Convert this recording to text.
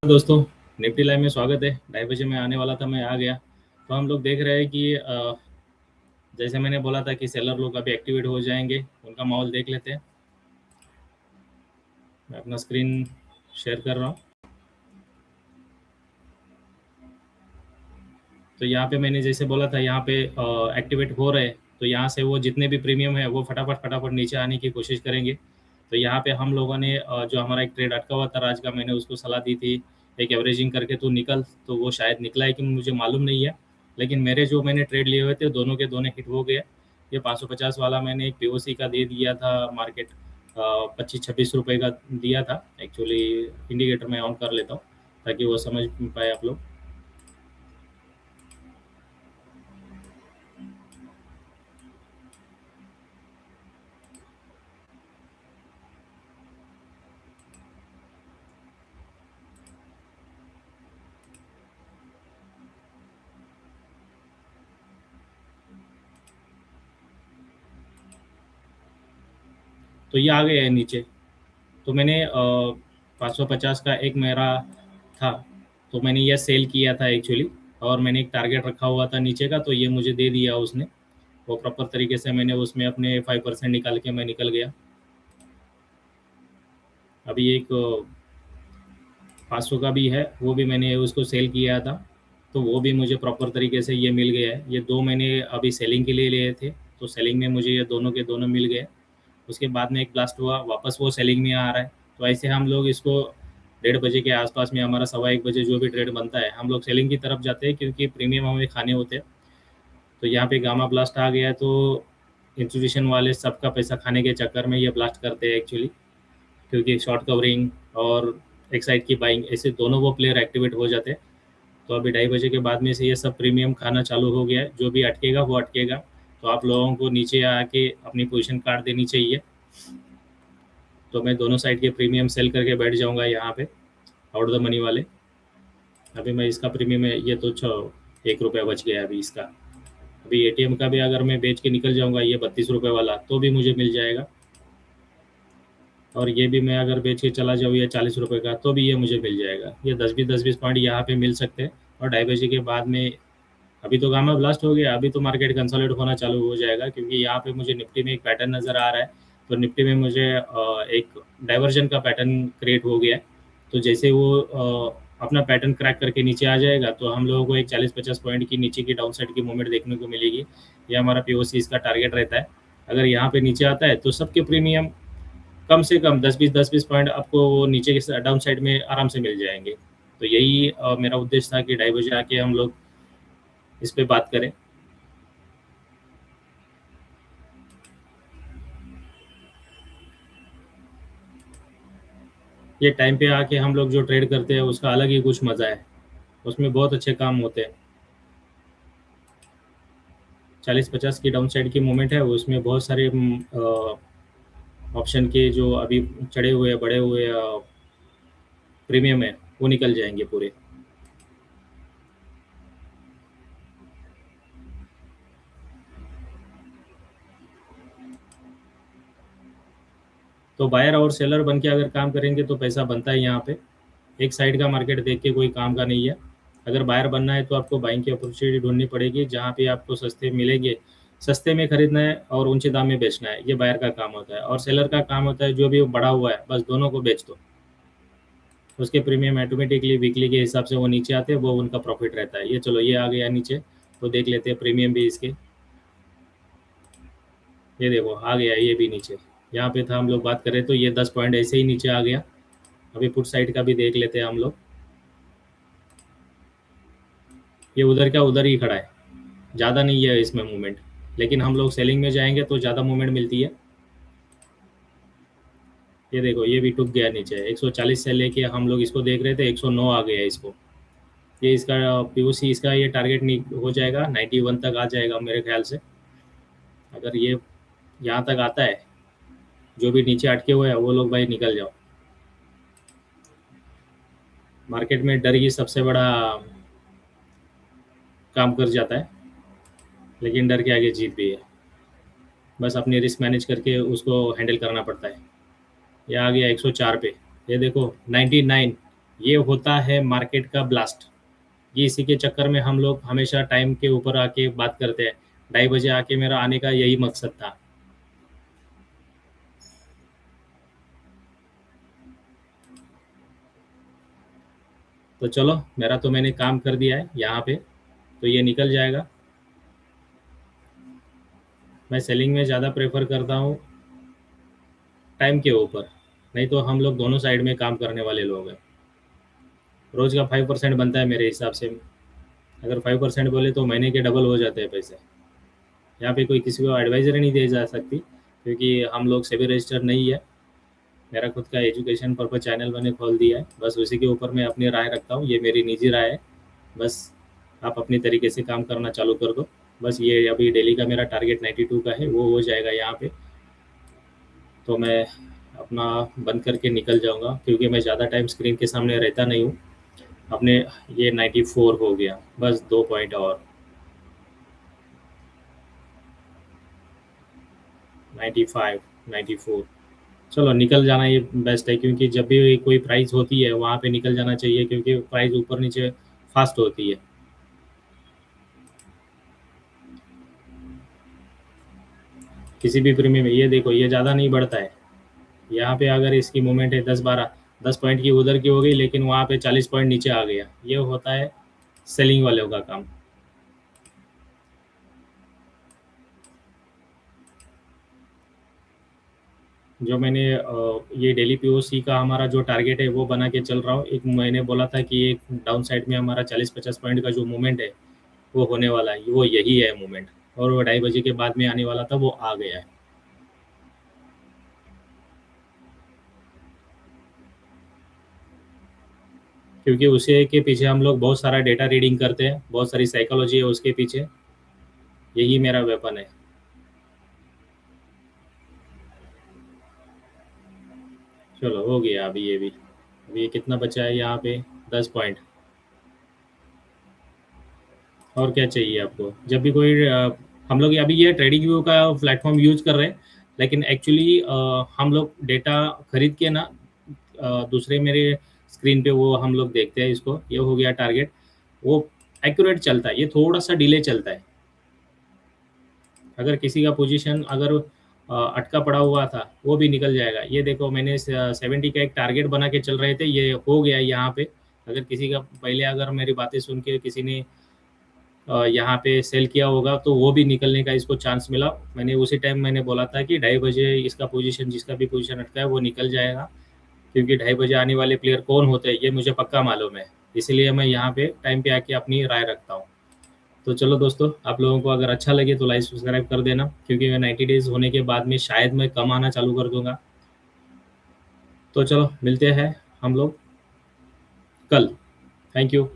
दोस्तों, Nifty live में स्वागत है। 2:30 बजे मैं आने वाला था, मैं आ गया। तो हम लोग देख रहे हैं कि जैसे मैंने बोला था कि सेलर लोग अभी एक्टिवेट हो जाएंगे, उनका माहौल देख लेते हैं। मैं अपना स्क्रीन शेयर कर रहा हूँ। तो यहाँ पे मैंने जैसे बोला था, यहाँ पे एक्टिवेट हो रहे हैं। तो यहाँ से वो जितने भी प्रीमियम है वो फटाफट फटाफट नीचे आने की कोशिश करेंगे। तो यहाँ पे हम लोगों ने जो हमारा एक ट्रेड अटका हुआ था राज का, मैंने उसको सलाह दी थी एक एवरेजिंग करके तू निकल। तो वो शायद निकला है कि मुझे मालूम नहीं है, लेकिन मेरे जो मैंने ट्रेड लिए हुए थे दोनों के दोनों हिट हो गए। ये 550 वाला मैंने एक पीओसी का दे दिया था मार्केट, 25-26 रुपये का दिया था। एक्चुअली इंडिकेटर में ऑन कर लेता हूँ ताकि वो समझ पाए आप लोग। तो ये आ गया है नीचे। तो मैंने 550 का एक मेरा था, तो मैंने यह सेल किया था एक्चुअली। और मैंने एक टारगेट रखा हुआ था नीचे का, तो ये मुझे दे दिया उसने। वो प्रॉपर तरीके से मैंने उसमें अपने 5% निकाल के मैं निकल गया। अभी एक 500 का भी है, वो भी मैंने उसको सेल किया था। तो वो भी मुझे प्रॉपर तरीके से ये मिल गया है। ये दो मैंने अभी सेलिंग के लिए लिए थे, तो सेलिंग में मुझे ये दोनों के दोनों मिल गए। उसके बाद में एक ब्लास्ट हुआ, वापस वो सेलिंग में आ रहा है। तो ऐसे हम लोग इसको 1:30 बजे के आसपास में, हमारा 1:15 बजे जो भी ट्रेड बनता है, हम लोग सेलिंग की तरफ जाते हैं क्योंकि प्रीमियम हमें खाने होते हैं। तो यहाँ पे गामा ब्लास्ट आ गया, तो इंस्टीट्यूशन वाले सबका पैसा खाने के चक्कर में ये ब्लास्ट करते हैं एक्चुअली। क्योंकि शॉर्ट कवरिंग और एक साइड की बाइंग, ऐसे दोनों वो प्लेयर एक्टिवेट हो जाते हैं। तो अभी 2:30 बजे के बाद में से ये सब प्रीमियम खाना चालू हो गया है। जो भी अटकेगा वो अटकेगा। तो आप लोगों को नीचे आके अपनी पोजीशन काट देनी चाहिए। तो मैं दोनों साइड के प्रीमियम सेल करके बैठ जाऊंगा यहाँ पे, आउट द मनी वाले। अभी मैं इसका प्रीमियम है, ये तो 1 रुपया बच गया अभी इसका। अभी एटीएम का भी अगर मैं बेच के निकल जाऊंगा, ये 32 रुपये वाला, तो भी मुझे मिल जाएगा। और ये भी मैं अगर बेच के चला जाऊँ, ये 40 रुपये का, तो भी ये मुझे मिल जाएगा। ये 10-20 पॉइंट यहाँ पे मिल सकते हैं। और 2:30 बजे के बाद में, अभी तो गामा ब्लास्ट हो गया, अभी तो मार्केट कंसोलिडेट होना चालू हो जाएगा। क्योंकि यहाँ पे मुझे निफ्टी में एक पैटर्न नज़र आ रहा है। तो निफ्टी में मुझे एक डाइवर्जन का पैटर्न क्रिएट हो गया है। तो जैसे वो अपना पैटर्न क्रैक करके नीचे आ जाएगा, तो हम लोगों को एक 40-50 पॉइंट की नीचे की डाउन साइड की मूवमेंट देखने को मिलेगी। ये हमारा पीओसी इसका टारगेट रहता है। अगर यहाँ पे नीचे आता है तो सबके प्रीमियम कम से कम 10-20 पॉइंट आपको वो नीचे के डाउन साइड में आराम से मिल जाएंगे। तो यही मेरा उद्देश्य था कि 2:30 बजे आके हम लोग इस पे बात करें। ये टाइम पे आके हम लोग जो ट्रेड करते हैं उसका अलग ही कुछ मज़ा है। उसमें बहुत अच्छे काम होते हैं। 40-50 की डाउन साइड की मूवमेंट है, उसमें बहुत सारे ऑप्शन के जो अभी चढ़े हुए बड़े हुए प्रीमियम है, वो निकल जाएंगे पूरे। तो बायर और सेलर बन के अगर काम करेंगे तो पैसा बनता है यहाँ पे। एक साइड का मार्केट देख के कोई काम का नहीं है। अगर बायर बनना है तो आपको बाइंग की अपॉर्चुनिटी ढूंढनी पड़ेगी, जहाँ पे आपको सस्ते मिलेंगे, सस्ते में खरीदना है और ऊंचे दाम में बेचना है। ये बायर का काम होता है। और सेलर का काम होता है जो भी बढ़ा हुआ है बस दोनों को बेच दो। उसके प्रीमियम ऑटोमेटिकली वीकली के हिसाब से वो नीचे आते हैं, वो उनका प्रॉफिट रहता है। ये चलो, ये आ गया नीचे, तो देख लेते हैं प्रीमियम भी इसके। ये देखो आ गया ये भी नीचे। यहाँ पे था हम लोग बात करें तो ये 10 पॉइंट ऐसे ही नीचे आ गया। अभी पुट साइड का भी देख लेते हैं हम लोग। ये उधर का उधर ही खड़ा है, ज़्यादा नहीं है इसमें मूवमेंट। लेकिन हम लोग सेलिंग में जाएंगे तो ज़्यादा मूवमेंट मिलती है। ये देखो ये भी टूट गया नीचे। 140 से लेके हम लोग इसको देख रहे थे, 109 आ गया इसको। ये इसका पीओसी, इसका ये टारगेट नहीं हो जाएगा, 91 तक आ जाएगा मेरे ख्याल से। अगर ये यहाँ तक आता है, जो भी नीचे अटके हुए हैं वो लोग भाई निकल जाओ। मार्केट में डर ही सबसे बड़ा काम कर जाता है, लेकिन डर के आगे जीत भी है। बस अपनी रिस्क मैनेज करके उसको हैंडल करना पड़ता है। ये आ गया 104 पे। ये देखो 99, ये होता है मार्केट का ब्लास्ट। ये इसी के चक्कर में हम लोग हमेशा टाइम के ऊपर आके बात करते हैं। 2:30 बजे आके मेरा आने का यही मकसद था। तो चलो, मेरा तो मैंने काम कर दिया है यहाँ पे, तो ये निकल जाएगा। मैं सेलिंग में ज़्यादा प्रेफर करता हूँ टाइम के ऊपर, नहीं तो हम लोग दोनों साइड में काम करने वाले लोग हैं। रोज़ का 5% बनता है मेरे हिसाब से। अगर 5% बोले तो महीने के डबल हो जाते हैं पैसे। यहाँ पे कोई किसी को एडवाइजरी नहीं दी जा सकती, क्योंकि हम लोग सेबी रजिस्टर नहीं है। मेरा खुद का एजुकेशन पर्पज चैनल मैंने खोल दिया है, बस उसी के ऊपर मैं अपनी राय रखता हूँ। ये मेरी निजी राय है। बस आप अपनी तरीके से काम करना चालू कर दो। बस ये अभी डेली का मेरा टारगेट 92 का है, वो हो जाएगा यहाँ पे, तो मैं अपना बंद करके निकल जाऊँगा, क्योंकि मैं ज़्यादा टाइम स्क्रीन के सामने रहता नहीं हूँ। अपने ये 94 हो गया, बस 2 पॉइंट और। 95, 94। चलो निकल जाना ये बेस्ट है, क्योंकि जब भी कोई प्राइस होती है वहाँ पे निकल जाना चाहिए, क्योंकि प्राइस ऊपर नीचे फास्ट होती है। किसी भी प्रीमियम में ये देखो, ये ज़्यादा नहीं बढ़ता है। यहाँ पे अगर इसकी मूवमेंट है 10-12, 10 पॉइंट की उधर की हो गई, लेकिन वहाँ पे 40 पॉइंट नीचे आ गया। ये होता है सेलिंग वालों का काम। जो मैंने ये डेली पीओसी का हमारा जो टारगेट है वो बना के चल रहा हूँ। एक मैंने बोला था कि एक डाउन साइड में हमारा 40-50 पॉइंट का जो मूवमेंट है वो होने वाला है, वो यही है मूवमेंट। और वो 2:30 बजे के बाद में आने वाला था, वो आ गया है। क्योंकि उसे के पीछे हम लोग बहुत सारा डेटा रीडिंग करते हैं, बहुत सारी साइकोलॉजी है उसके पीछे। यही मेरा वेपन है। चलो हो गया अभी ये भी। अभी ये कितना बचा है यहाँ पे? 10 पॉइंट। और क्या चाहिए आपको? जब भी कोई हम लोग अभी ये ट्रेडिंग व्यू का प्लेटफॉर्म यूज कर रहे हैं, लेकिन एक्चुअली हम लोग डेटा खरीद के ना दूसरे मेरे स्क्रीन पे वो हम लोग देखते हैं इसको। ये हो गया टारगेट, वो एक्यूरेट चलता है, ये थोड़ा सा डिले चलता है। अगर किसी का पोजीशन अगर अटका पड़ा हुआ था, वो भी निकल जाएगा। ये देखो, मैंने 70 का एक टारगेट बना के चल रहे थे, ये हो गया यहाँ पे। अगर किसी का पहले अगर मेरी बातें सुन के किसी ने यहाँ पे सेल किया होगा, तो वो भी निकलने का इसको चांस मिला। मैंने उसी टाइम मैंने बोला था कि 2:30 बजे इसका पोजीशन, जिसका भी पोजीशन अटका है वो निकल जाएगा, क्योंकि 2:30 बजे आने वाले प्लेयर कौन होते हैं ये मुझे पक्का मालूम है। इसलिए मैं यहाँ पे टाइम पे आके अपनी राय रखता हूँ। तो चलो दोस्तों, आप लोगों को अगर अच्छा लगे तो लाइक सब्सक्राइब कर देना, क्योंकि मैं 90 डेज होने के बाद में शायद मैं कम आना चालू कर दूंगा। तो चलो मिलते हैं हम लोग कल। Thank you.